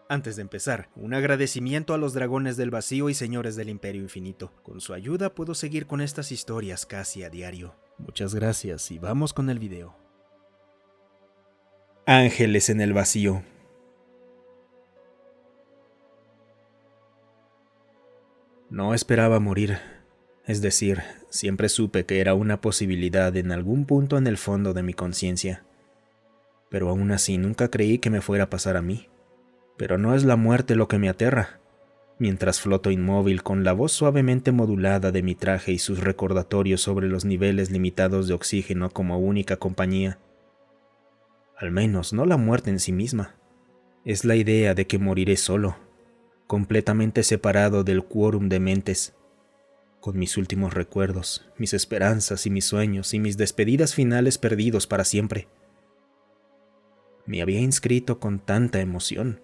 Antes de empezar, un agradecimiento a los dragones del vacío y señores del Imperio Infinito. Con su ayuda puedo seguir con estas historias casi a diario. Muchas gracias y vamos con el video. Ángeles en el vacío. No esperaba morir. Es decir, siempre supe que era una posibilidad en algún punto en el fondo de mi conciencia. Pero aún así nunca creí que me fuera a pasar a mí. Pero no es la muerte lo que me aterra. Mientras floto inmóvil con la voz suavemente modulada de mi traje y sus recordatorios sobre los niveles limitados de oxígeno como única compañía. Al menos no la muerte en sí misma. Es la idea de que moriré solo, completamente separado del quórum de mentes, con mis últimos recuerdos, mis esperanzas y mis sueños y mis despedidas finales perdidos para siempre. Me había inscrito con tanta emoción.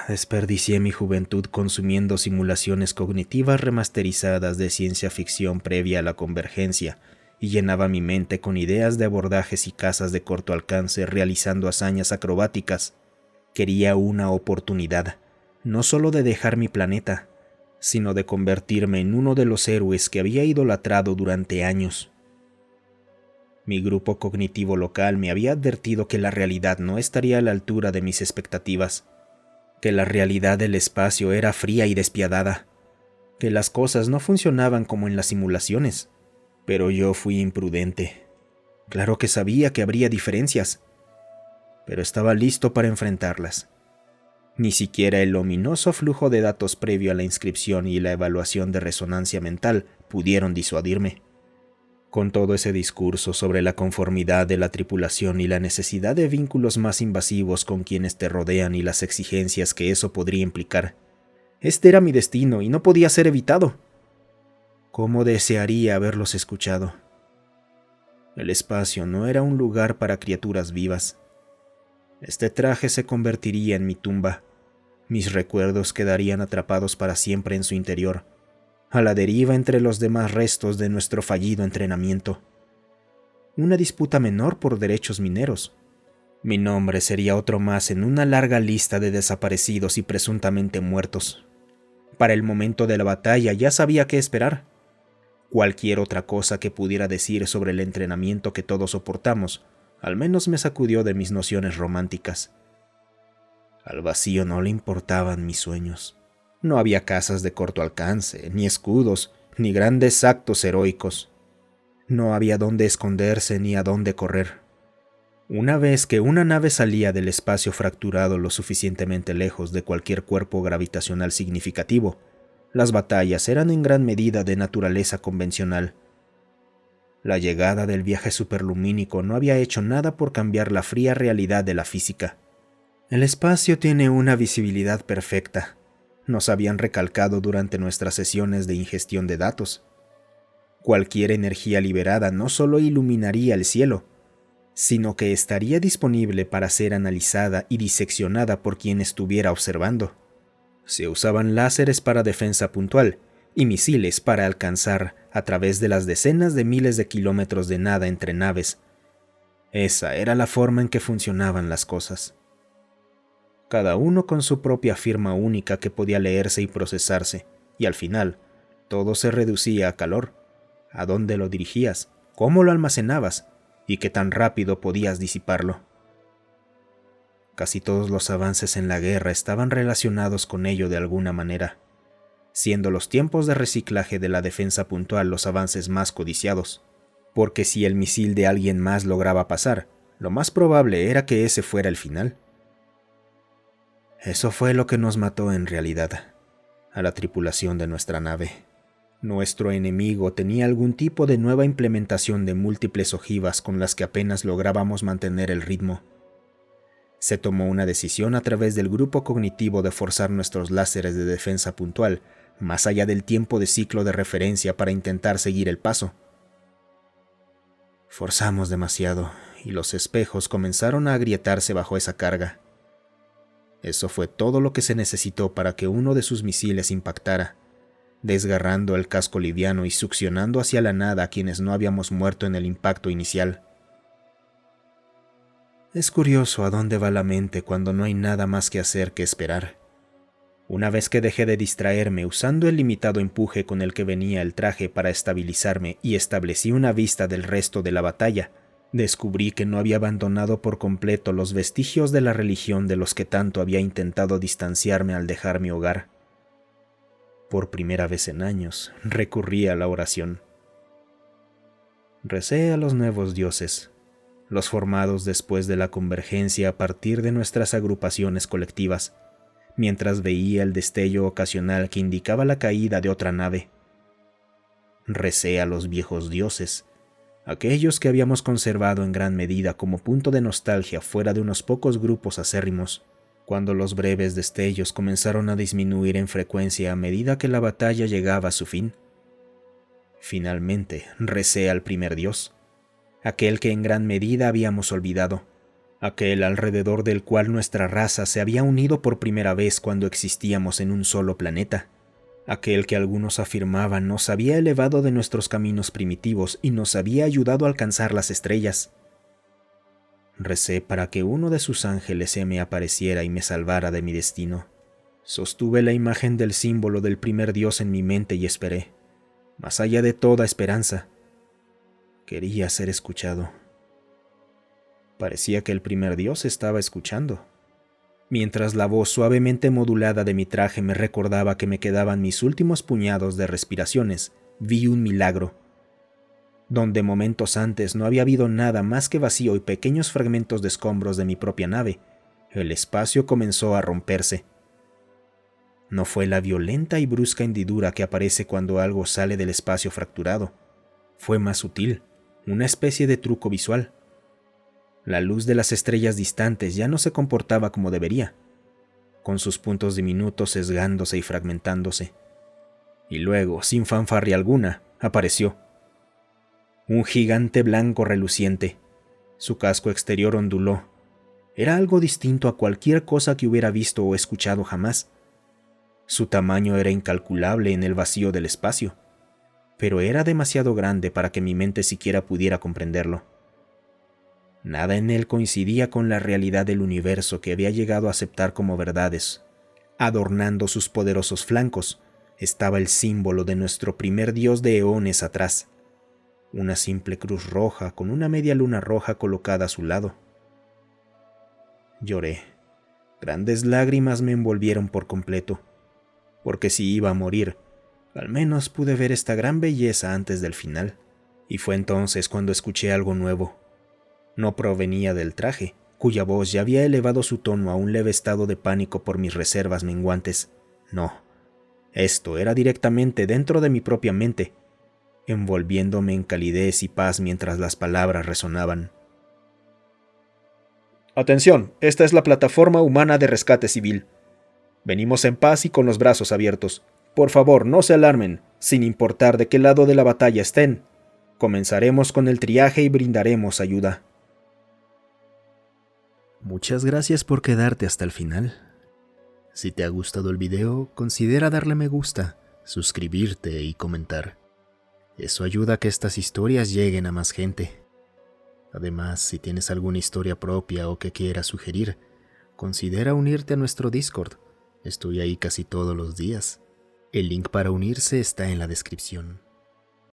Desperdicié mi juventud consumiendo simulaciones cognitivas remasterizadas de ciencia ficción previa a la convergencia y llenaba mi mente con ideas de abordajes y cazas de corto alcance realizando hazañas acrobáticas. Quería una oportunidad, no solo de dejar mi planeta, sino de convertirme en uno de los héroes que había idolatrado durante años. Mi grupo cognitivo local me había advertido que la realidad no estaría a la altura de mis expectativas, que la realidad del espacio era fría y despiadada, que las cosas no funcionaban como en las simulaciones. Pero yo fui imprudente. Claro que sabía que habría diferencias, pero estaba listo para enfrentarlas. Ni siquiera el ominoso flujo de datos previo a la inscripción y la evaluación de resonancia mental pudieron disuadirme. Con todo ese discurso sobre la conformidad de la tripulación y la necesidad de vínculos más invasivos con quienes te rodean y las exigencias que eso podría implicar. Este era mi destino y no podía ser evitado. ¿Cómo desearía haberlos escuchado? El espacio no era un lugar para criaturas vivas. Este traje se convertiría en mi tumba. Mis recuerdos quedarían atrapados para siempre en su interior, a la deriva entre los demás restos de nuestro fallido entrenamiento. Una disputa menor por derechos mineros. Mi nombre sería otro más en una larga lista de desaparecidos y presuntamente muertos. Para el momento de la batalla ya sabía qué esperar. Cualquier otra cosa que pudiera decir sobre el entrenamiento que todos soportamos, al menos me sacudió de mis nociones románticas. Al vacío no le importaban mis sueños. No había casas de corto alcance, ni escudos, ni grandes actos heroicos. No había dónde esconderse ni a dónde correr. Una vez que una nave salía del espacio fracturado lo suficientemente lejos de cualquier cuerpo gravitacional significativo, las batallas eran en gran medida de naturaleza convencional. La llegada del viaje superlumínico no había hecho nada por cambiar la fría realidad de la física. El espacio tiene una visibilidad perfecta, nos habían recalcado durante nuestras sesiones de ingestión de datos. Cualquier energía liberada no solo iluminaría el cielo, sino que estaría disponible para ser analizada y diseccionada por quien estuviera observando. Se usaban láseres para defensa puntual y misiles para alcanzar, a través de las decenas de miles de kilómetros de nada entre naves. Esa era la forma en que funcionaban las cosas. Cada uno con su propia firma única que podía leerse y procesarse, y al final, todo se reducía a calor. ¿A dónde lo dirigías? ¿Cómo lo almacenabas? ¿Y qué tan rápido podías disiparlo? Casi todos los avances en la guerra estaban relacionados con ello de alguna manera, siendo los tiempos de reciclaje de la defensa puntual los avances más codiciados, porque si el misil de alguien más lograba pasar, lo más probable era que ese fuera el final. Eso fue lo que nos mató en realidad, a la tripulación de nuestra nave. Nuestro enemigo tenía algún tipo de nueva implementación de múltiples ojivas con las que apenas lográbamos mantener el ritmo. Se tomó una decisión a través del grupo cognitivo de forzar nuestros láseres de defensa puntual más allá del tiempo de ciclo de referencia para intentar seguir el paso. Forzamos demasiado y los espejos comenzaron a agrietarse bajo esa carga. Eso fue todo lo que se necesitó para que uno de sus misiles impactara, desgarrando el casco liviano y succionando hacia la nada a quienes no habíamos muerto en el impacto inicial. Es curioso a dónde va la mente cuando no hay nada más que hacer que esperar. Una vez que dejé de distraerme usando el limitado empuje con el que venía el traje para estabilizarme y establecí una vista del resto de la batalla, descubrí que no había abandonado por completo los vestigios de la religión de los que tanto había intentado distanciarme al dejar mi hogar. Por primera vez en años, recurrí a la oración. Recé a los nuevos dioses, los formados después de la convergencia a partir de nuestras agrupaciones colectivas, mientras veía el destello ocasional que indicaba la caída de otra nave. Recé a los viejos dioses, aquellos que habíamos conservado en gran medida como punto de nostalgia fuera de unos pocos grupos acérrimos, cuando los breves destellos comenzaron a disminuir en frecuencia a medida que la batalla llegaba a su fin. Finalmente, recé al primer dios, aquel que en gran medida habíamos olvidado, aquel alrededor del cual nuestra raza se había unido por primera vez cuando existíamos en un solo planeta, aquel que algunos afirmaban nos había elevado de nuestros caminos primitivos y nos había ayudado a alcanzar las estrellas. Recé para que uno de sus ángeles se me apareciera y me salvara de mi destino. Sostuve la imagen del símbolo del primer dios en mi mente y esperé, más allá de toda esperanza. Quería ser escuchado. Parecía que el primer dios estaba escuchando. Mientras la voz suavemente modulada de mi traje me recordaba que me quedaban mis últimos puñados de respiraciones, vi un milagro. Donde momentos antes no había habido nada más que vacío y pequeños fragmentos de escombros de mi propia nave, el espacio comenzó a romperse. No fue la violenta y brusca hendidura que aparece cuando algo sale del espacio fracturado. Fue más sutil, una especie de truco visual. La luz de las estrellas distantes ya no se comportaba como debería, con sus puntos diminutos sesgándose y fragmentándose. Y luego, sin fanfarria alguna, apareció. Un gigante blanco reluciente. Su casco exterior onduló. Era algo distinto a cualquier cosa que hubiera visto o escuchado jamás. Su tamaño era incalculable en el vacío del espacio, pero era demasiado grande para que mi mente siquiera pudiera comprenderlo. Nada en él coincidía con la realidad del universo que había llegado a aceptar como verdades. Adornando sus poderosos flancos estaba el símbolo de nuestro primer dios de eones atrás, una simple cruz roja con una media luna roja colocada a su lado. Lloré. Grandes lágrimas me envolvieron por completo, porque si iba a morir, al menos pude ver esta gran belleza antes del final. Y fue entonces cuando escuché algo nuevo. No provenía del traje, cuya voz ya había elevado su tono a un leve estado de pánico por mis reservas menguantes. No, esto era directamente dentro de mi propia mente, envolviéndome en calidez y paz mientras las palabras resonaban. Atención, esta es la plataforma humana de rescate civil. Venimos en paz y con los brazos abiertos. Por favor, no se alarmen, sin importar de qué lado de la batalla estén. Comenzaremos con el triaje y brindaremos ayuda. Muchas gracias por quedarte hasta el final. Si te ha gustado el video, considera darle me gusta, suscribirte y comentar. Eso ayuda a que estas historias lleguen a más gente. Además, si tienes alguna historia propia o que quieras sugerir, considera unirte a nuestro Discord. Estoy ahí casi todos los días. El link para unirse está en la descripción.